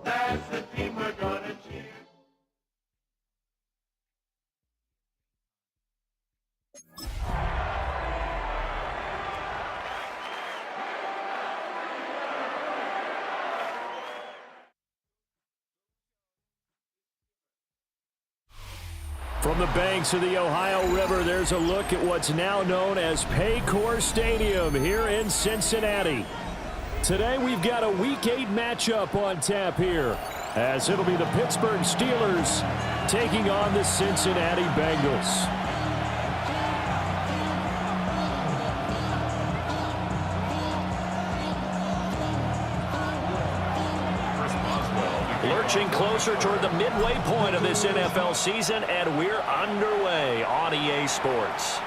That's the team we're gonna cheer. From the banks of the Ohio River, there's a look at what's now known as Paycor Stadium here in Cincinnati. Today we've got a Week 8 matchup on tap here, as it'll be the Pittsburgh Steelers taking on the Cincinnati Bengals. Lurching closer toward the midway point of this NFL season, and we're underway on EA Sports.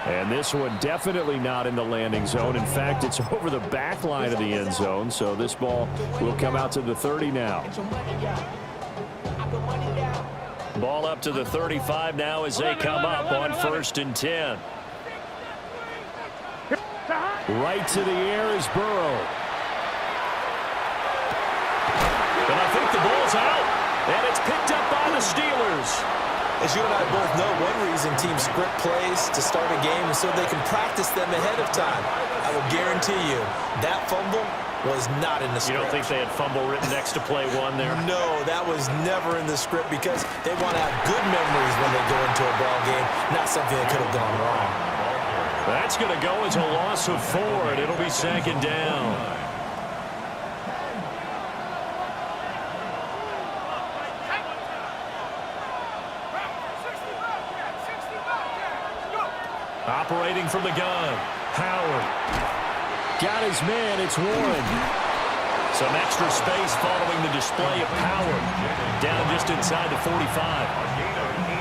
And this one definitely not in the landing zone. In fact, it's over the back line of the end zone, so this ball will come out to the 30 now. Ball up to the 35 now as they come up on 1st and 10. Right to the air is Burrow. And I think the ball's out, and it's picked up by the Steelers. As you and I both know, one reason teams script plays to start a game is so they can practice them ahead of time. I will guarantee you that fumble was not in the script. You don't think they had fumble written next to play one there? No, that was never in the script because they want to have good memories when they go into a ball game, not something that could have gone wrong. That's going to go as a loss of 4, and it'll be 2nd down. Operating from the gun, Howard. Got his man, it's Warren. Some extra space following the display of Howard. Down just inside the 45.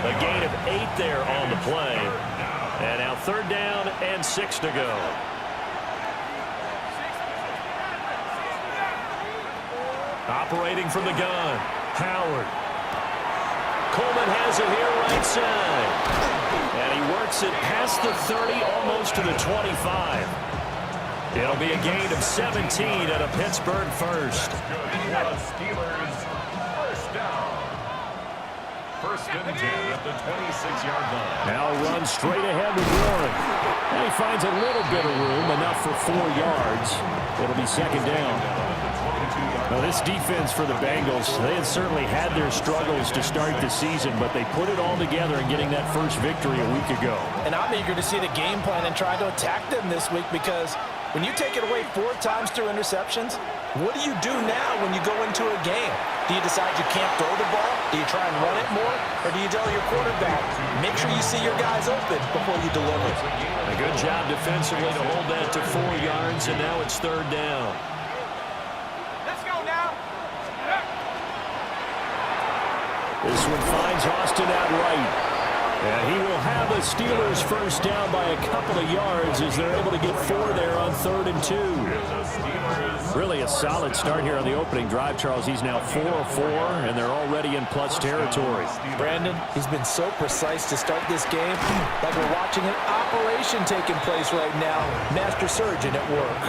A gain of 8 there on the play. And now 3rd down and 6 to go. Operating from the gun, Howard. Coleman has it here right side. And he works it past the 30, almost to the 25. It'll be a gain of 17 at a Pittsburgh first. Steelers, 1st down. 1st and 10 at the 26-yard line. Now runs straight ahead with Warren. And he finds a little bit of room, enough for 4 yards. It'll be 2nd down. Now, this defense for the Bengals, they had certainly had their struggles to start the season, but they put it all together in getting that first victory a week ago. And I'm eager to see the game plan and try to attack them this week because when you take it away 4 times through interceptions, what do you do now when you go into a game? Do you decide you can't throw the ball? Do you try and run it more? Or do you tell your quarterback, make sure you see your guys open before you deliver? A good job defensively to hold that to 4 yards, and now it's 3rd down. This one finds Austin out right. And he will have the Steelers first down by a couple of yards as they're able to get 4 there on 3rd and 2. Really a solid start here on the opening drive, Charles. He's now 4 of 4, and they're already in plus territory. Brandon, he's been so precise to start this game, like we're watching an operation taking place right now. Master surgeon at work.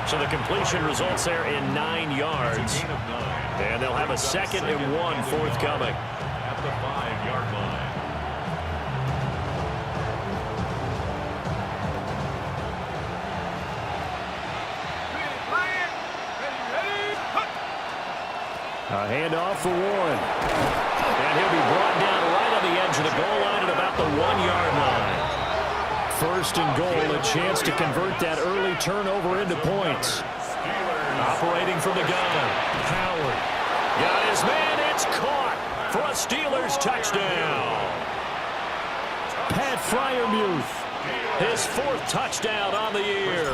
So the completion results there in 9 yards. And they'll have a 2nd and 1 forthcoming. At the 5-yard line. A handoff for Warren. And he'll be brought down right on the edge of the goal line at about the 1-yard line. 1st and goal, a chance to convert that early turnover into points. Operating from the gun, Howard. Got his man, it's caught for a Steelers touchdown. Pat Freiermuth, his 4th touchdown on the year.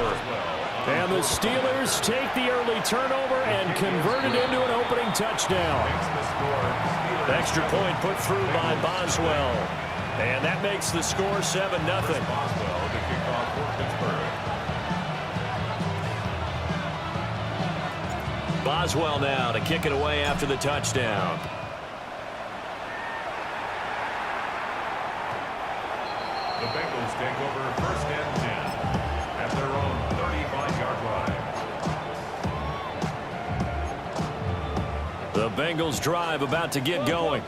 And the Steelers take the early turnover and convert it into an opening touchdown. Extra point put through by Boswell. And that makes the score 7-0. Boswell to kick off for Pittsburgh. Boswell now to kick it away after the touchdown. The Bengals take over 1st and 10 at their own 35-yard line. The Bengals drive about to get going.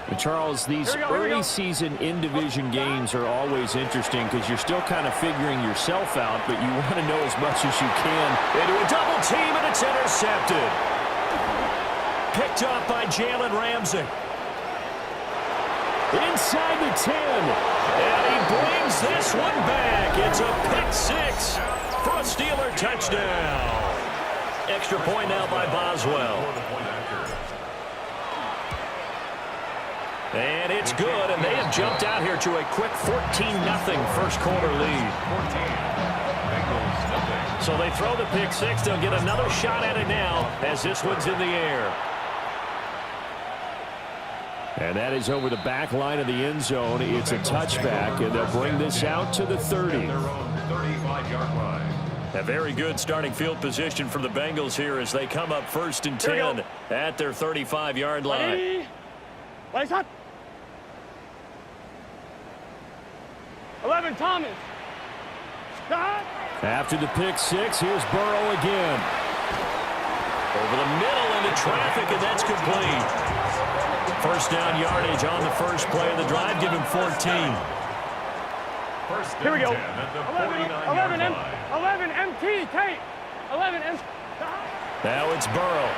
And Charles, these early season in-division games are always interesting because you're still kind of figuring yourself out, but you want to know as much as you can. Into a double team, and it's intercepted. Picked up by Jalen Ramsey. Inside the 10. And he brings this one back. It's a pick six for a Steeler touchdown. Extra point now by Boswell. And it's good, and they have jumped out here to a quick 14-0 first quarter lead. So they throw the pick six. They'll get another shot at it now as this one's in the air. And that is over the back line of the end zone. It's a touchback, and they'll bring this out to the 30. A very good starting field position for the Bengals here as they come up 1st and 10 at their 35-yard line. Lights up. 11, Thomas. Stop. After the pick six, here's Burrow again. Over the middle into traffic, and that's complete. First down yardage on the first play of the drive, give him 14. Here we go. 11 MT, tape. 11 MT. Now it's Burrow.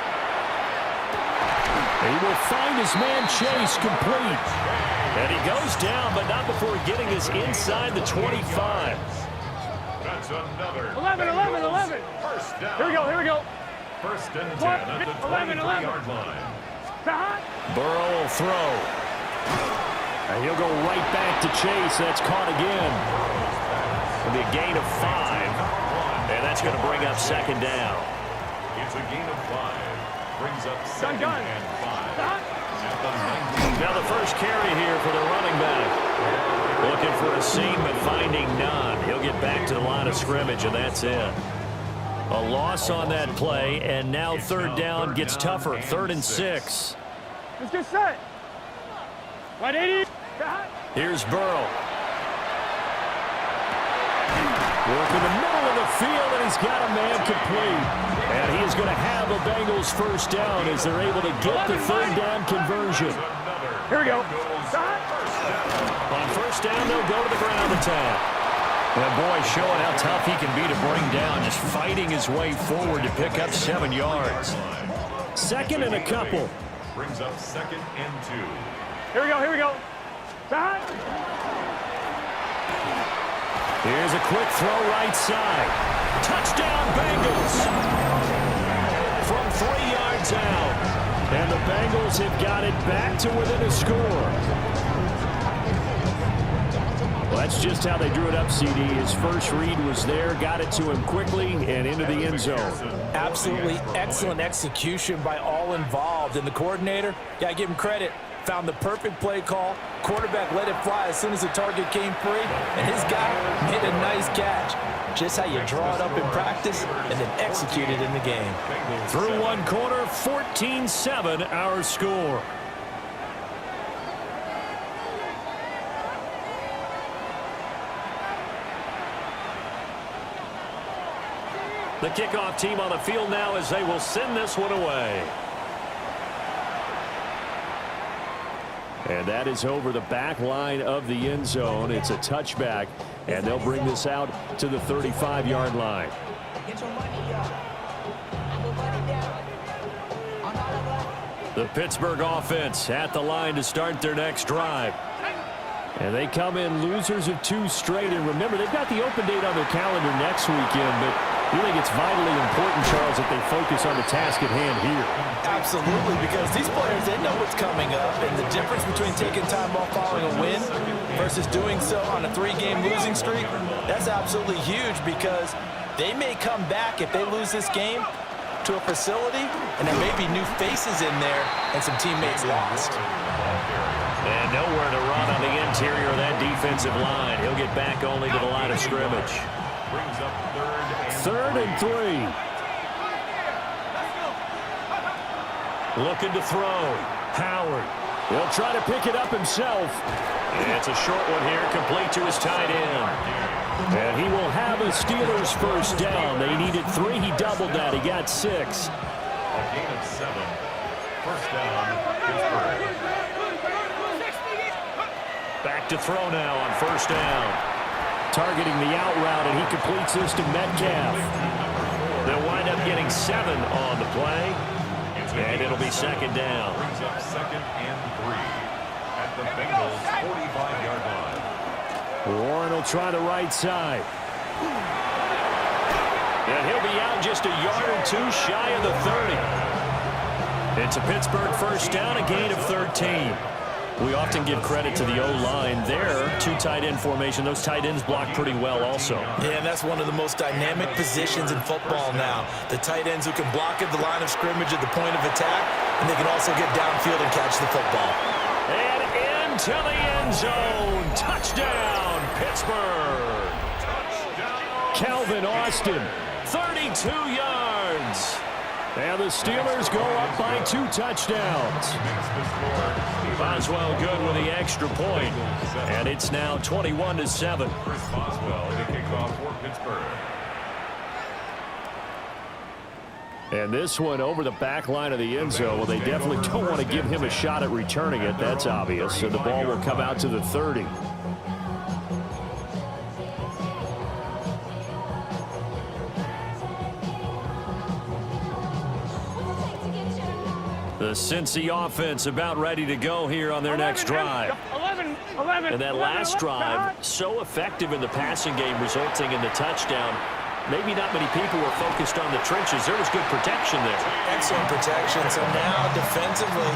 He will find his man Chase complete. And he goes down, but not before getting us inside the 25. That's another 11. First down. Here we go. First and 10 at the 23-yard line. Stop. Burrow will throw. And he'll go right back to Chase. That's caught again. It'll be a gain of 5. And that's going to bring up second down. It's a gain of 5. Brings up second and 5. Stop. At the 19. Now the first carry here for the running back. Looking for a seam, but finding none. He'll get back to the line of scrimmage, and that's it. A loss on that play, and now third down gets tougher. 3rd and 6. Let's get set. 180. Stop. Here's Burrow. Work in the middle of the field, and he's got a man complete. And he is going to have a Bengals first down as they're able to get the third down conversion. Here we go. Stop. On first down, they'll go to the ground attack. And boy, showing how tough he can be to bring down, just fighting his way forward to pick up 7 yards. Second and a couple. Brings up 2nd and 2. Here we go. Stop. Here's a quick throw right side. Touchdown, Bengals! From 3 yards out. And the Bengals have got it back to within a score. Well, that's just how they drew it up, CD. His first read was there, got it to him quickly, and into the end zone. Absolutely excellent execution by all involved. And the coordinator, got to give him credit, found the perfect play call. Quarterback let it fly as soon as the target came free, and his guy made a nice catch. Just how you draw it up in practice and then execute it in the game. Through one quarter, 14-7 our score. The kickoff team on the field now as they will send this one away. And that is over the back line of the end zone. It's a touchback, and they'll bring this out to the 35-yard line. The Pittsburgh offense at the line to start their next drive. And they come in losers of 2 straight. And remember, they've got the open date on their calendar next weekend, but I think it's vitally important, Charles, that they focus on the task at hand here. Absolutely, because these players, they know what's coming up, and the difference between taking time off following a win versus doing so on a 3-game losing streak, that's absolutely huge because they may come back if they lose this game to a facility, and there may be new faces in there and some teammates lost. And nowhere to run on the interior of that defensive line. He'll get back only to the line of scrimmage. Brings up 3rd and 3. Looking to throw. Howard. He'll try to pick it up himself. It's a short one here, complete to his tight end. And he will have a Steelers first down. They needed 3. He doubled that. He got 6. a gain of 7. First down, Pittsburgh. Back to throw now on first down. Targeting the out route, and he completes this to Metcalf. They'll wind up getting 7 on the play, and it'll be second down. Brings up 2nd and 3 at the Bengals' 45-yard line. Warren will try the right side. And he'll be out just a yard or 2 shy of the 30. It's a Pittsburgh first down, a gain of 13. We often give credit to the O-line there. 2 tight end formation. Those tight ends block pretty well also. Yeah, and that's one of the most dynamic positions in football now. The tight ends who can block at the line of scrimmage at the point of attack, and they can also get downfield and catch the football. And into the end zone. Touchdown, Pittsburgh. Calvin Austin, 32 yards. and the Steelers go up by 2 touchdowns. Boswell good with the extra point, and it's now 21-7. Chris Boswell to kick off for Pittsburgh. And this one over the back line of the end zone. Well, they definitely don't want to give him a shot at returning it. That's obvious. So the ball will come out to the 30. The Cincy offense about ready to go here on their next drive. 11. And that last drive, so effective in the passing game, resulting in the touchdown. Maybe not many people were focused on the trenches. There was good protection there. Excellent protection. So now defensively,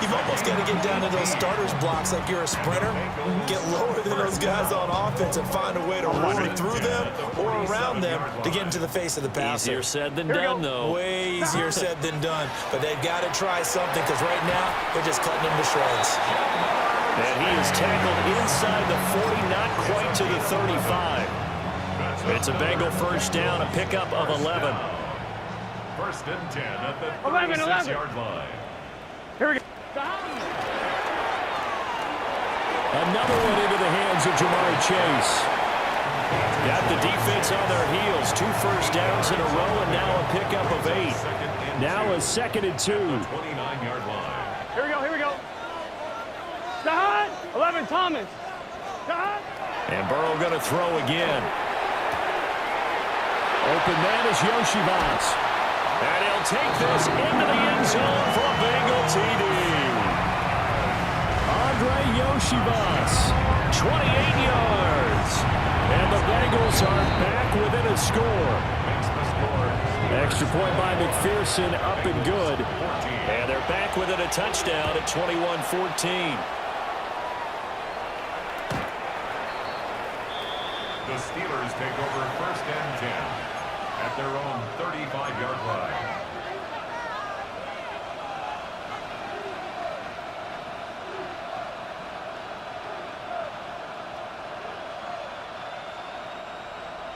you've almost got to get down to those starters blocks like you're a sprinter. Get lower than those guys on offense and find a way to roar through them or around them to get into the face of the passer. Easier said than done, though. Way easier said than done. But they've got to try something because right now they're just cutting him to shreds. And he is tackled inside the 40, not quite to the 35. It's a Bengal first down, a pickup of 11. First and 10 at the 11. 36-yard line. Here we go. Another one into the hands of Jamar Chase. Got the defense on their heels. 2 first downs in a row, and now a pickup of 8. Now a 2nd and 2. 29-yard line. Here we go. Shot. 11, Thomas. Shot. And Burrow going to throw again. Open man is Yoshibas. And he'll take this into the end zone for a Bengal TD. Andre Yoshibas, 28 yards. and the Bengals are back within a score. Extra point by McPherson, up and good. And they're back within a touchdown at 21-14. The Steelers take over first and 10 at their own 35-yard line.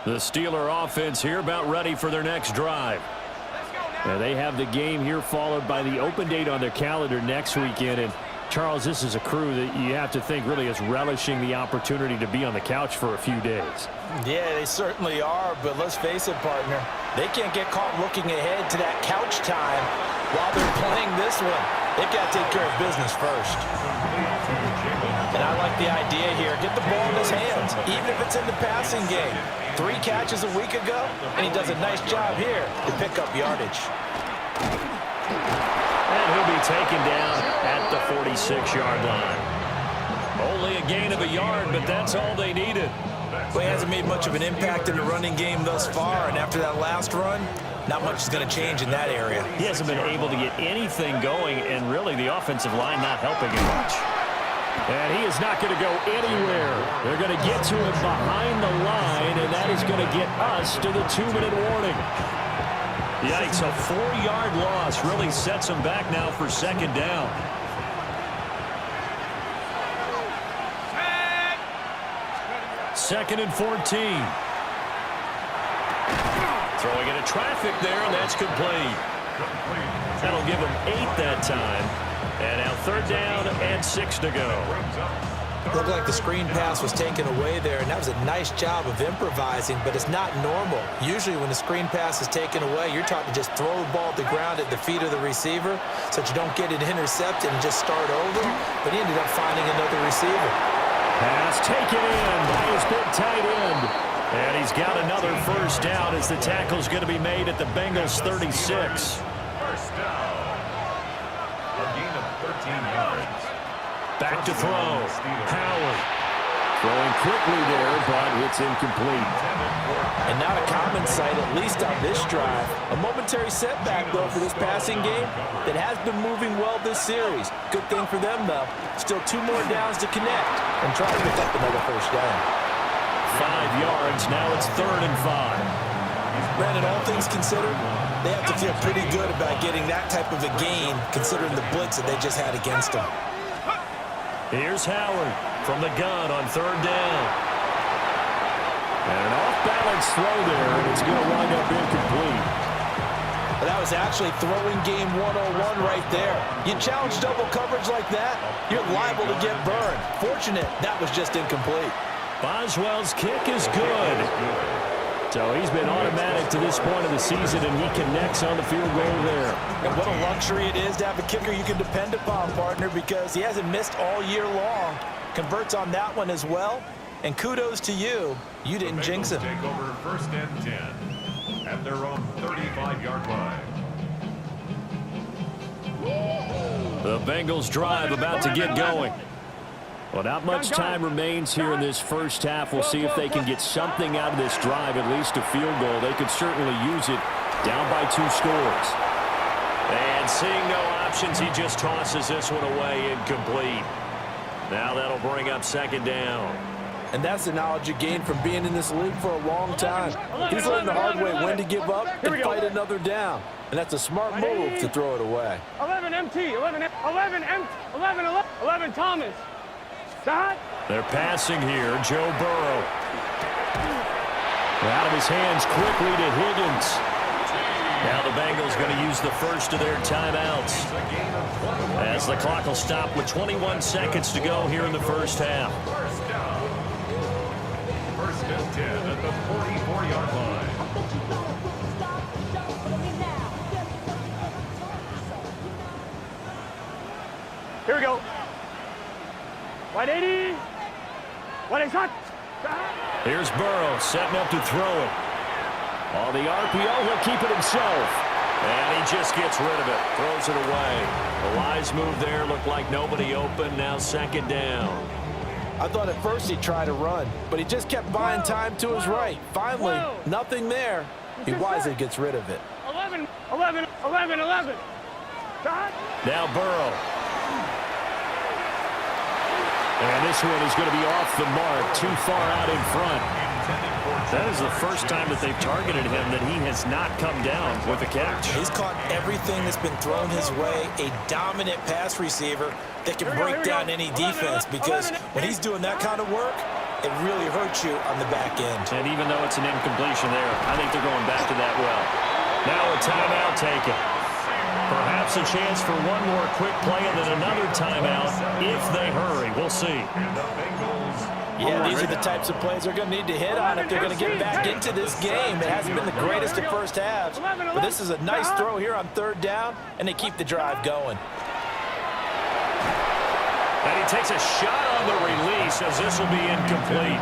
The Steeler offense here about ready for their next drive. And they have the game here followed by the open date on their calendar next weekend. And Charles, this is a crew that you have to think really is relishing the opportunity to be on the couch for a few days. Yeah, they certainly are, but let's face it, partner. They can't get caught looking ahead to that couch time while they're playing this one. They've got to take care of business first. And I like the idea here. Get the ball in his hands, even if it's in the passing game. 3 catches a week ago, and he does a nice job here to pick up yardage. And he'll be taken down at the 46-yard line. Only a gain of a yard, but that's all they needed. Well, he hasn't made much of an impact in the running game thus far, and after that last run, not much is going to change in that area. He hasn't been able to get anything going, and really the offensive line not helping him much. And he is not going to go anywhere. They're going to get to him behind the line, and that is going to get us to the 2-minute warning. Yikes, a 4-yard loss really sets them back now for second down. Second and 14. Throwing into traffic there, and that's complete. That'll give them 8 that time. And now 3rd down and 6 to go. Looked like the screen pass was taken away there, and that was a nice job of improvising, but it's not normal. Usually when the screen pass is taken away, you're taught to just throw the ball at the ground at the feet of the receiver so that you don't get it intercepted and just start over, but he ended up finding another receiver. Pass taken in by his big tight end. And he's got another first down as the tackle's going to be made at the Bengals 36. First down. A gain of 13 yards. Back to throw. Howard. Throwing quickly there, but it's incomplete. And not a common sight, at least on this drive. A momentary setback, though, for this passing game that has been moving well this series. Good thing for them, though. Still 2 more downs to connect and try to pick up another first down. 5 yards. Now it's 3rd and 5. Brandon, all things considered, they have to feel pretty good about getting that type of a gain, considering the blitz that they just had against them. Here's Howard from the gun on 3rd down. And an off-balance throw there, and it's going to wind up incomplete. That was actually throwing game 101 right there. You challenge double coverage like that, you're liable to get burned. Fortunate, that was just incomplete. Boswell's kick is good. So he's been automatic to this point of the season, and he connects on the field goal there. And what a luxury it is to have a kicker you can depend upon, partner, because he hasn't missed all year long. Converts on that one as well. And kudos to you. You didn't jinx him. Take over 1st and 10 at their own 35-yard line. The Bengals drive about to get going. Well, not much time remains here in this first half. We'll see if they can get something out of this drive, at least a field goal. They could certainly use it down by 2 scores. And seeing no options, he just tosses this one away, incomplete. Now that'll bring up 2nd down. And that's the knowledge you gain from being in this league for a long time. He's learned the hard way when to give up and fight another down. And that's a smart move to throw it away. 11 MT, 11 Thomas. They're passing here. Joe Burrow. Out of his hands quickly to Higgins. Now the Bengals going to use the first of their timeouts as the clock will stop with 21 seconds to go here in the first half. First down. 1st and 10 at the 44-yard line. Here we go. Wide 80. Wide 80 shot. Here's Burrow setting up to throw it. On the RPO, he'll keep it himself. And he just gets rid of it. Throws it away. The wise move there looked like nobody open. Now 2nd down. I thought at first he'd try to run, but he just kept buying time to his right. Finally, nothing there. He wisely gets rid of it. 11. Shot. Now Burrow. And this one is going to be off the mark, too far out in front. That is the first time that they've targeted him that he has not come down with a catch. He's caught everything that's been thrown his way, a dominant pass receiver that can break down any defense, because when he's doing that kind of work, it really hurts you on the back end. And even though it's an incompletion there, I think they're going back to that well. Now a timeout taken. Perhaps a chance for one more quick play and then another timeout if they hurry. We'll see. Yeah, these are the types of plays they're going to need to hit on if they're going to get back into this game. It hasn't been the greatest of first halves, but this is a nice throw here on 3rd down, and they keep the drive going. And he takes a shot on the release as this will be incomplete.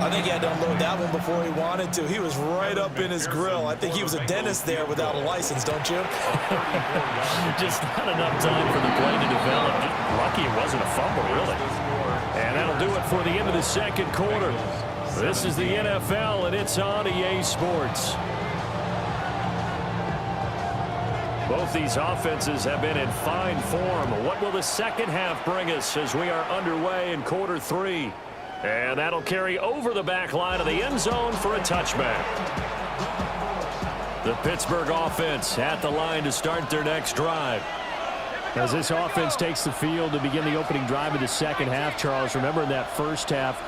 I think he had to unload that one before he wanted to. He was right up in his grill. I think he was a dentist there without a license, don't you? Just not enough time for the play to develop. Lucky it wasn't a fumble, really. And that'll do it for the end of the 2nd quarter. This is the NFL, and it's on EA Sports. Both these offenses have been in fine form. What will the 2nd half bring us as we are underway in quarter 3? And that'll carry over the back line of the end zone for a touchback. The Pittsburgh offense at the line to start their next drive. As this offense takes the field to begin the opening drive of the 2nd half, Charles, remember in that first half,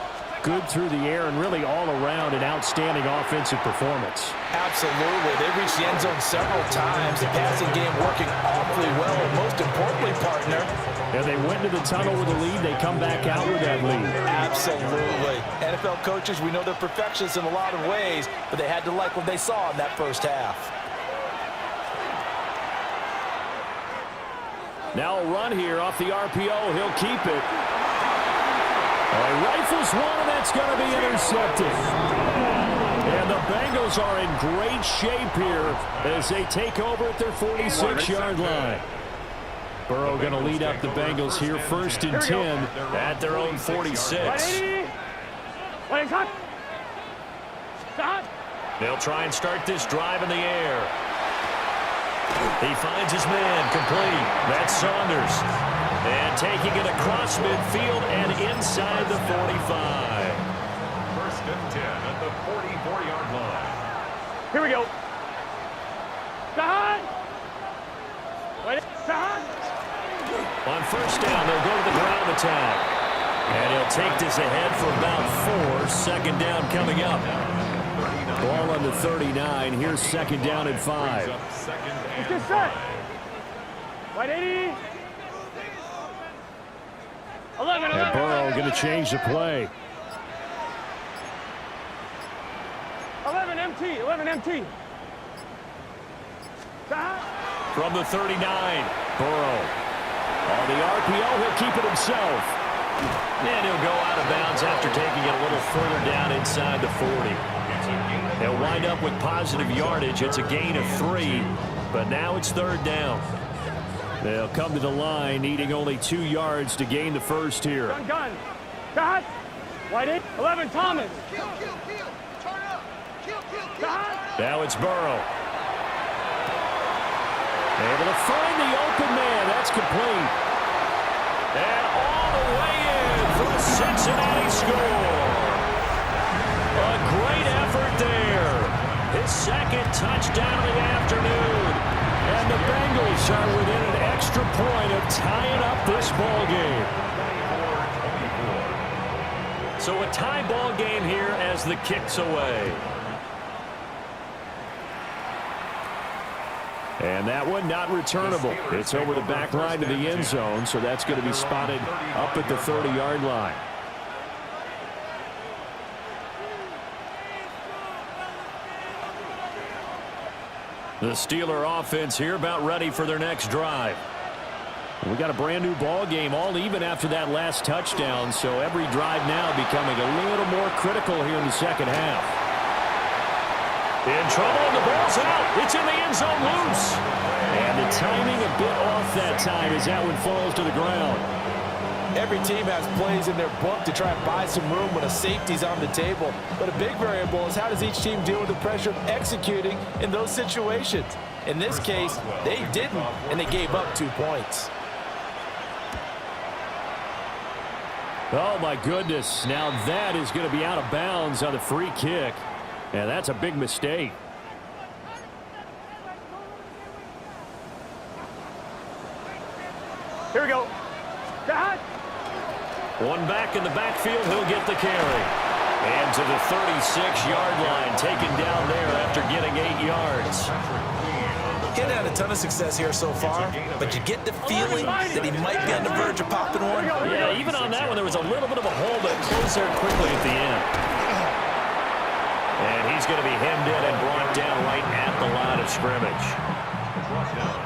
good through the air and really all around an outstanding offensive performance. Absolutely. They reached the end zone several times. The passing game working awfully well. And most importantly, partner, And they went to the tunnel with a lead. They come back out with that lead. absolutely. NFL coaches, we know they're perfectionists in a lot of ways, but they had to like what they saw in that first half. Now a run here off the RPO. He'll keep it. Rifles one, and that's going to be intercepted. And the Bengals are in great shape here as they take over at their 46-yard line. Burrow going to lead up the Bengals here, 1st and 10 at their own 46. They'll try and start this drive in the air. He finds his man complete. That's Saunders. And taking it across midfield and inside the 45. 1st and 10 at the 44-yard line. Here we go. On 1st down, they'll go to the ground attack. And he'll take this ahead for about 4. 2nd down coming up. Ball on the 39. Here's 2nd down and 5. Brings up 2nd and Get set. 5. 180. 11, And Burrow going to change the play. 11 MT, 11 MT. From the 39, Burrow. On the RPO, he'll keep it himself. And he'll go out of bounds after taking it a little further down inside the 40. They'll wind up with positive yardage. It's a gain of 3, but now it's 3rd down. They'll come to the line, needing only 2 yards to gain the first here. Gun. Got. White 8. 11 Thomas. Now it's Burrow. Able to find the open man. That's complete. And all the way in for a Cincinnati score. A great effort there. His 2nd touchdown of the afternoon. And the Bengals are within an extra point of tying up this ball game. So a tie ball game here as the kick's away. And that one not returnable. It's over the back line to the end zone, so that's going to be spotted up at the 30-yard line. The Steeler offense here about ready for their next drive. We got a brand new ball game, all even after that last touchdown, so every drive now becoming a little more critical here in the second half. In trouble, and the ball's out. It's in the end zone loose. And the timing a bit off that time as that one falls to the ground. Every team has plays in their book to try and buy some room when a safety's on the table. But a big variable is how does each team deal with the pressure of executing in those situations. In this case, they didn't, and they gave up 2 points. Oh, my goodness. Now that is going to be out of bounds on the free kick. And that's a big mistake. Here we go. Got. One back in the backfield, he'll get the carry. And to the 36-yard line, taken down there after getting 8 yards. He's had a ton of success here so far, but you get the feeling that he might be on the verge of popping one. Yeah, even on that one, there was a little bit of a hole that closed there quickly at the end. And he's going to be hemmed in and brought down right at the line of scrimmage.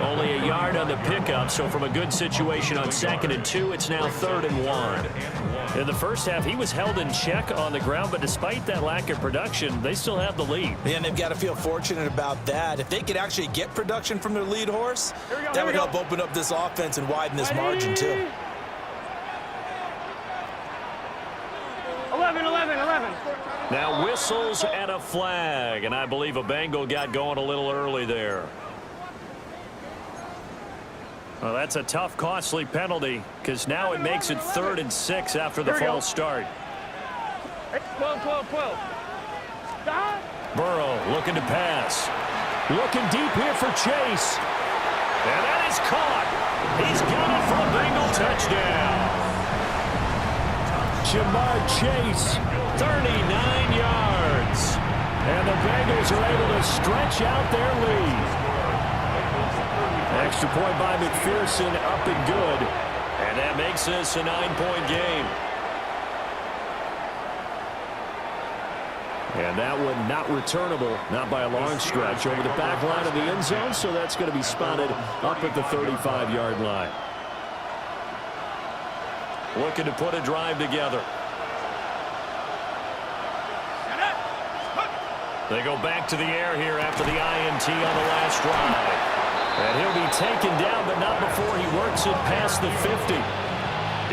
Only a yard on the pickup, so from a good situation on 2nd and 2, it's now 3rd and 1. In the first half, he was held in check on the ground, but despite that lack of production, they still have the lead. And they've got to feel fortunate about that. If they could actually get production from their lead horse, that would help open up this offense and widen this margin too. 11. Now whistles and a flag, and I believe a Bengal got going a little early there. Well, that's a tough, costly penalty because now it makes it 3rd and 6 after the false start. 12. Burrow looking to pass. Looking deep here for Chase. And that is caught. He's got it for a Bengal touchdown. Jamar Chase. 39 yards. And the Bengals are able to stretch out their lead. Extra point by McPherson, up and good. And that makes this a 9-point game. And that one not returnable, not by a long stretch, over the back line of the end zone, so that's going to be spotted up at the 35-yard line. Looking to put a drive together. They go back to the air here after the INT on the last drive. And he'll be taken down, but not before he works it past the 50.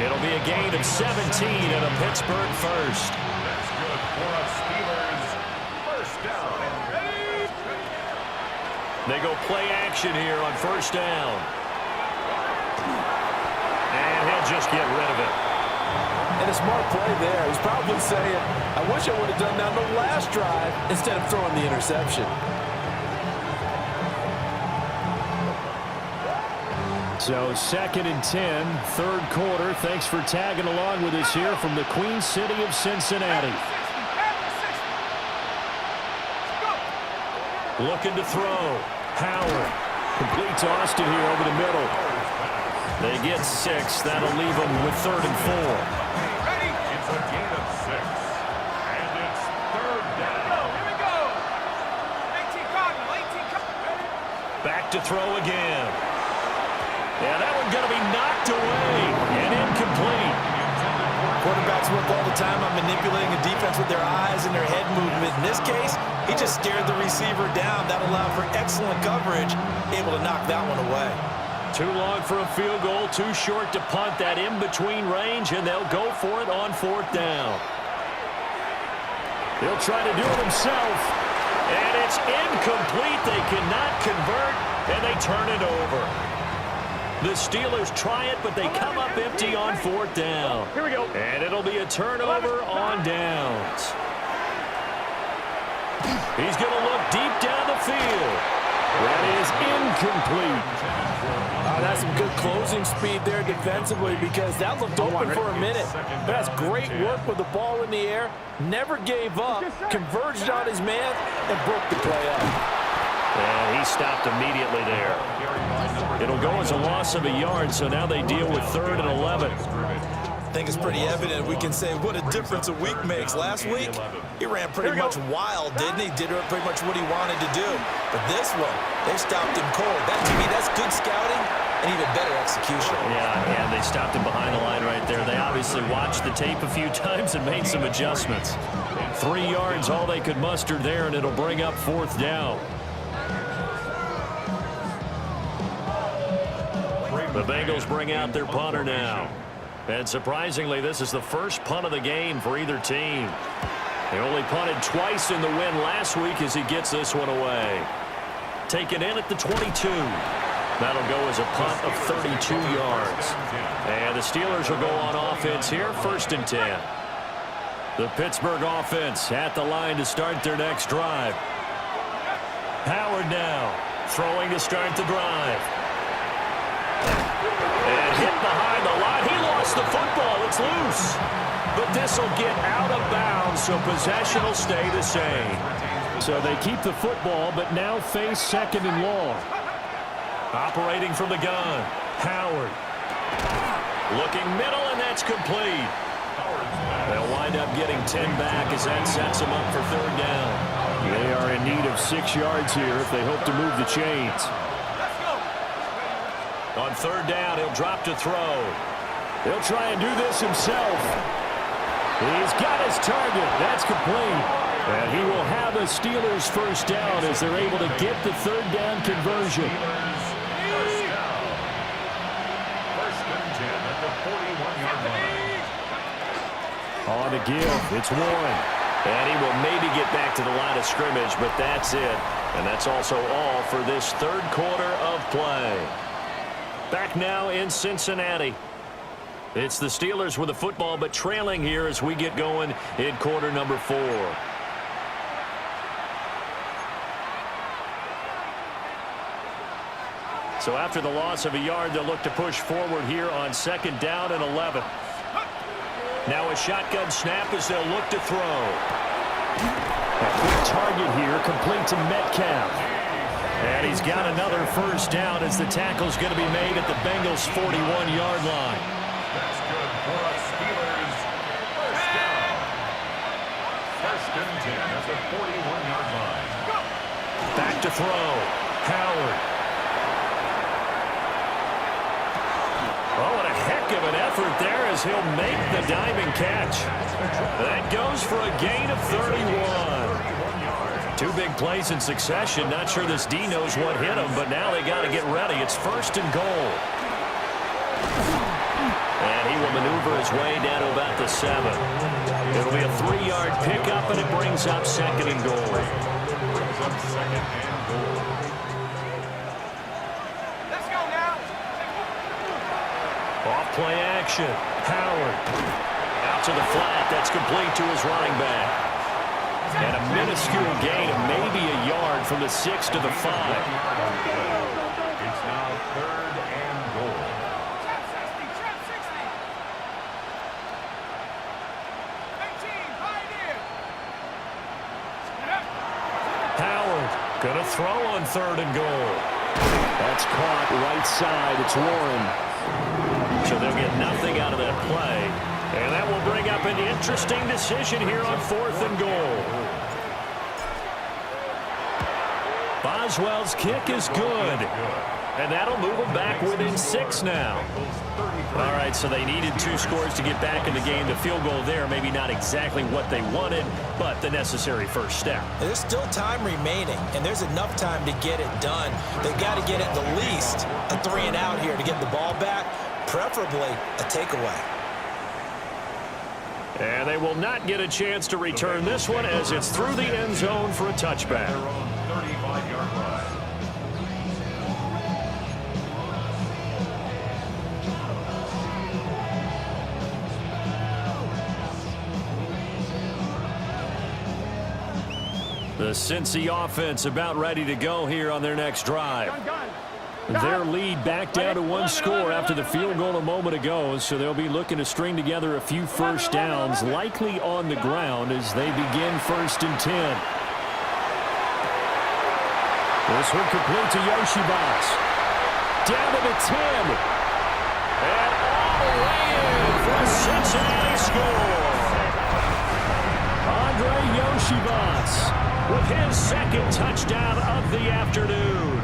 It'll be a gain of 17 and a Pittsburgh first. That's good for a Steelers first down. They go play action here on first down. And he'll just get rid of it. And a smart play there. He's probably saying, I wish I would have done that on the last drive instead of throwing the interception. So 2nd and 10, third quarter. Thanks for tagging along with us here from the Queen City of Cincinnati. Looking to throw. Howard. Complete to Austin here over the middle. They get 6. That'll leave them with 3rd and 4. It's a gain of 6. And it's third down. Here we go. 18 Cardinal, 18 Cardinal. Back to throw again. Yeah, that one's going to be knocked away and incomplete. Quarterbacks work all the time on manipulating a defense with their eyes and their head movement. In this case, he just stared the receiver down. That allowed for excellent coverage, able to knock that one away. Too long for a field goal, too short to punt. That in-between range, and they'll go for it on 4th down. He'll try to do it himself. And it's incomplete. They cannot convert, and they turn it over. The Steelers try it, but they come up empty on 4th down. Here we go. And it'll be a turnover on downs. He's going to look deep down the field. That is incomplete. That's some good closing speed there defensively because that looked open for a minute. But that's great work with the ball in the air. Never gave up, converged on his man, and broke the play up. And he stopped immediately there. It'll go as a loss of a yard, so now they deal with 3rd and 11. I think it's pretty evident. We can say what a difference a week makes. Last week, he ran pretty much wild, didn't he? Did pretty much what he wanted to do. But this one, they stopped him cold. That, to me, that's good scouting and even better execution. Yeah, and they stopped him behind the line right there. They obviously watched the tape a few times and made some adjustments. 3 yards, all they could muster there, and it'll bring up 4th down. The Bengals bring out their punter now. And surprisingly, this is the first punt of the game for either team. They only punted twice in the win last week as he gets this one away. Taken in at the 22. That'll go as a punt of 32 yards. And the Steelers will go on offense here, 1st and 10. The Pittsburgh offense at the line to start their next drive. Howard now throwing to start the drive. And hit behind the line. He lost the football. It's loose. But this will get out of bounds, so possession will stay the same. So they keep the football, but now face 2nd and long. Operating from the gun. Howard. Looking middle, and that's complete. They'll wind up getting 10 back as that sets them up for 3rd down. They are in need of 6 yards here if they hope to move the chains. On 3rd down, he'll drop to throw. He'll try and do this himself. He's got his target. That's complete. And he will have a Steelers first down as they're able to get the 3rd down conversion. First and 10 at the 41-yard line. On the give, it's Warren. And he will maybe get back to the line of scrimmage, but that's it. And that's also all for this 3rd quarter of play. Back now in Cincinnati. It's the Steelers with the football, but trailing here as we get going in quarter number 4. So after the loss of a yard, they'll look to push forward here on 2nd down and 11. Now a shotgun snap as they'll look to throw. A quick target here, complete to Metcalf. And he's got another first down as the tackle's going to be made at the Bengals' 41-yard line. That's good for us Steelers. First down. First and 10 at the 41-yard line. Back to throw. Howard. Oh, and a heck of an effort there as he'll make the diving catch. That goes for a gain of 31. Two big plays in succession. Not sure this D knows what hit him, but now they got to get ready. It's first and goal. And he will maneuver his way down to about the 7. It'll be a 3-yard pickup, and it brings up second and goal. Brings up second and goal. Let's go now. Off play action. Howard. Out to the flat. That's complete to his running back. And a minuscule gain of maybe a yard from the 6 to the 5. It's now third and goal. Trap 60, trap 60. 18, pioneer. Howard gonna throw on third and goal. That's caught right side. It's Warren. So they'll get nothing out of that play. And that will bring up an interesting decision here on fourth and goal. Boswell's kick is good. And that'll move them back within 6 now. All right, so they needed 2 scores to get back in the game. The field goal there, maybe not exactly what they wanted, but the necessary first step. There's still time remaining, and there's enough time to get it done. They've got to get at the least a 3 and out here to get the ball back, preferably a takeaway. And they will not get a chance to return this one as it's through the end zone for a touchback. Their own 35-yard line. The Cincy offense about ready to go here on their next drive. Their lead back down to 1 score after the field goal a moment ago, so they'll be looking to string together a few first downs, likely on the ground as they begin first and 10. This one complete to Yoshibas. Down to the 10. And all the way in for a Cincinnati score. Andre Yoshibas with his second touchdown of the afternoon.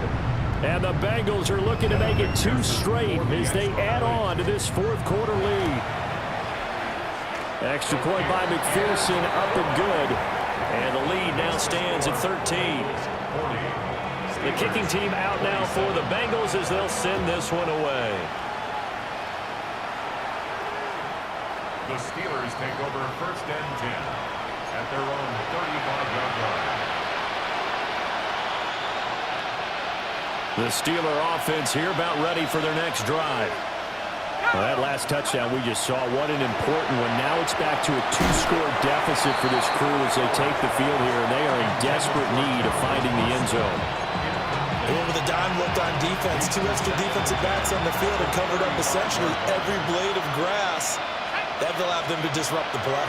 And the Bengals are looking to make it 2 straight as they add on to this fourth quarter lead. Extra point by McPherson, up and good. And the lead now stands at 13. The kicking team out now for the Bengals as they'll send this one away. The Steelers take over first and 10 at their own 35-yard line. The Steeler offense here about ready for their next drive. Well, that last touchdown we just saw, what an important one. Now it's back to a 2-score deficit for this crew as they take the field here, and they are in desperate need of finding the end zone. Over the dime looked on defense. 2 extra defensive backs on the field and covered up essentially every blade of grass. That will allow them to disrupt the play.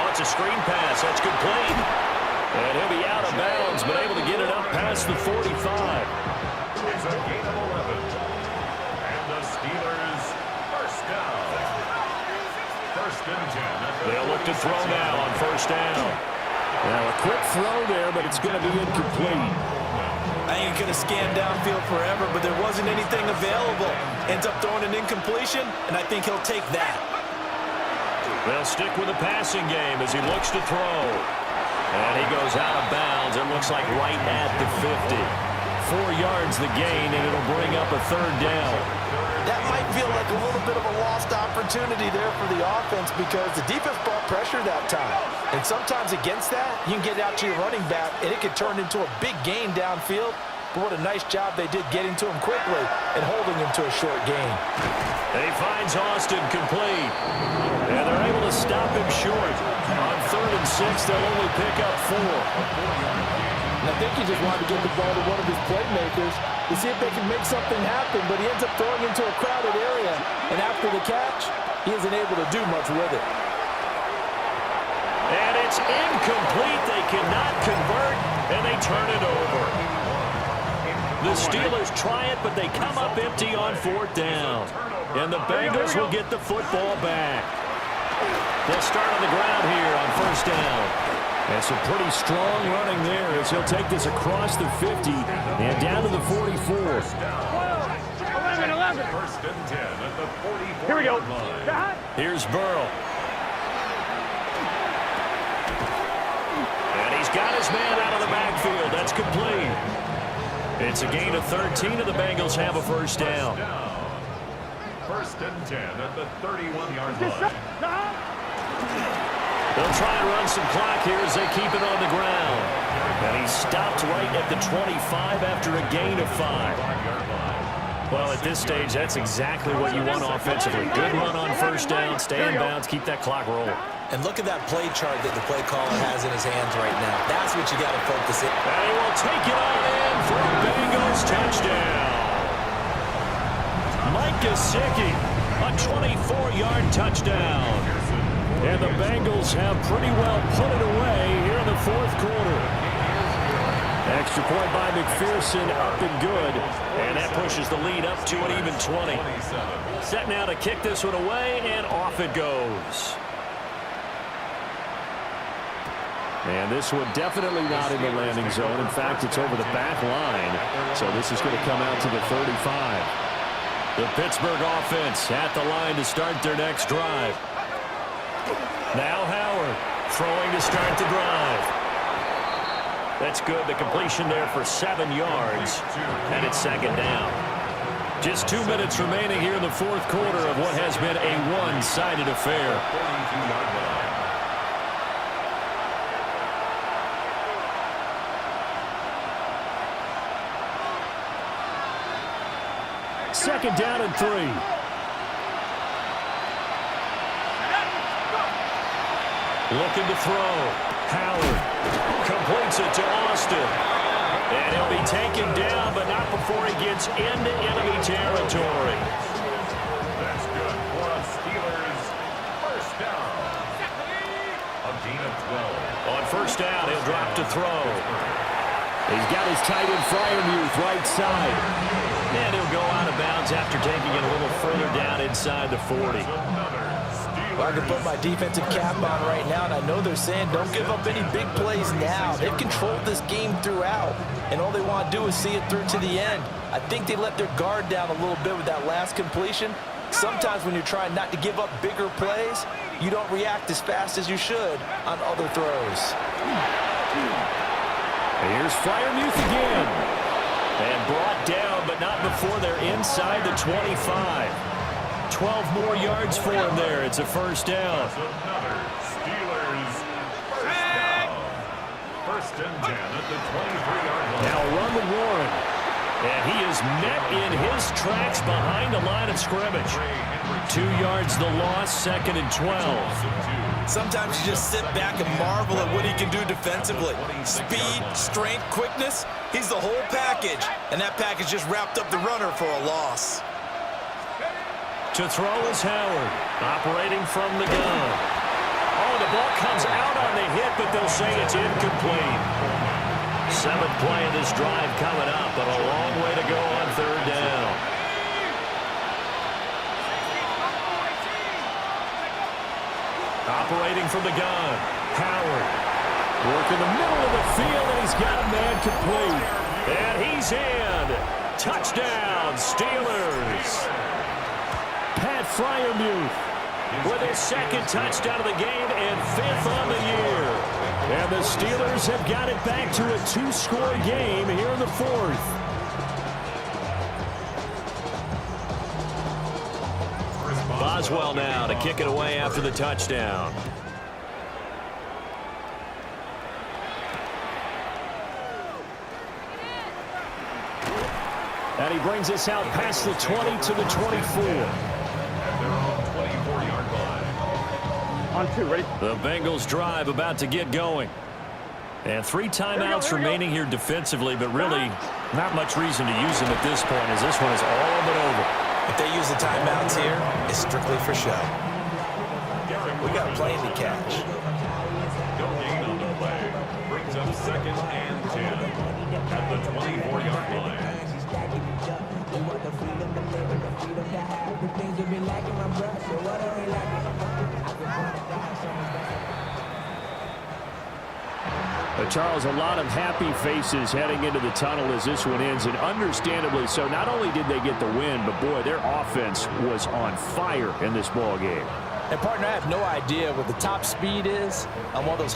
Oh, it's a screen pass. That's complete. And he'll be out of bounds, but able to get it up past the 45. It's a gain of 11. And the Steelers first down. First and 10. They'll look to throw now on first down. Now a quick throw there, but it's going to be incomplete. I think he could have scanned downfield forever, but there wasn't anything available. Ends up throwing an incompletion, and I think he'll take that. They'll stick with the passing game as he looks to throw. And he goes out of bounds. It looks like right at the 50. 4 yards the gain, and it'll bring up a third down. That might feel like a little bit of a lost opportunity there for the offense because the defense brought pressure that time. And sometimes against that, you can get out to your running back, and it could turn into a big gain downfield. But what a nice job they did getting to him quickly and holding him to a short gain. And he finds Austin complete. And they're able to stop him short. On 3rd and 6, they'll only pick up 4. And I think he just wanted to get the ball to one of his playmakers to see if they can make something happen, but he ends up throwing into a crowded area. And after the catch, he isn't able to do much with it. And it's incomplete. They cannot convert, and they turn it over. The Steelers try it, but they come up empty on 4th down. And the Bengals will get the football back. They'll start on the ground here on 1st down. And some pretty strong running there as he'll take this across the 50 and down to the 44. 11. 1st and 10 at the 44. Here we go. Line. Here's Burrow. And he's got his man out of the backfield. That's complete. It's a gain of 13, and the Bengals have a 1st down. 1st and 10 at the 31-yard line. They'll try and run some clock here as they keep it on the ground. And he's stopped right at the 25 after a gain of 5. Well, at this stage, that's exactly what you want offensively. Good run on 1st down, stay in bounds, keep that clock rolling. And look at that play chart that the play caller has in his hands right now. That's what you got to focus in. And he will take it on in for a Bengals touchdown. Mike Gesicki, a 24-yard touchdown. And the Bengals have pretty well put it away here in the 4th quarter. Extra point by McPherson, up and good. And that pushes the lead up to an even 20. Set now to kick this one away, and off it goes. And this one definitely not in the landing zone. In fact, it's over the back line. So this is going to come out to the 35. The Pittsburgh offense at the line to start their next drive. Now Howard throwing to start the drive. That's good. The completion there for 7 yards. And it's 2nd down. Just 2 minutes remaining here in the 4th quarter of what has been a one-sided affair. 2nd down and 3. Looking to throw. Howard completes it to Austin. And he'll be taken down, but not before he gets into enemy territory. That's good for a Steelers 1st down. A gain of 12. On 1st down, he'll drop to throw. He's got his tight end Freiermuth right side. And he'll go out of bounds after taking it a little further down inside the 40. Well, I can put my defensive cap on right now, and I know they're saying don't give up any big plays now. They've controlled this game throughout, and all they want to do is see it through to the end. I think they let their guard down a little bit with that last completion. Sometimes when you're trying not to give up bigger plays, you don't react as fast as you should on other throws. Here's Freiermuth again. And brought down, but not before they're inside the 25. 12 more yards for him there. It's a 1st down. Another Steelers 1st down. 1st and 10 at the 23-yard line. Now run with Warren. And he is met in his tracks behind the line of scrimmage. 2 yards the loss, 2nd and 12. Sometimes you just sit back and marvel at what he can do defensively. Speed, strength, quickness, he's the whole package. And that package just wrapped up the runner for a loss. To throw is Howard, operating from the gun. Oh, the ball comes out on the hit, but they'll say it's incomplete. 7th play of this drive coming up, but a long way to go on 3rd down. Operating from the gun, Howard. Work in the middle of the field, and he's got a man complete. And he's in. Touchdown, Steelers. Pat Freiermuth with his 2nd touchdown of the game and 5th on the year. And the Steelers have got it back to a 2-score game here in the 4th. Boswell now to kick it away after the touchdown. And he brings us out past the 20 to the 24. On 2, ready? The Bengals drive about to get going. And 3 timeouts remaining here defensively, but really not much reason to use them at this point as this one is all but over. If they use the timeouts here, it's strictly for show. We got a plane to catch. No gain on the play. Brings up 2nd and 10 at the 24-yard line. Charles, a lot of happy faces heading into the tunnel as this one ends, and understandably so. Not only did they get the win, but boy, their offense was on fire in this ball game. And partner, I have no idea what the top speed is on one of those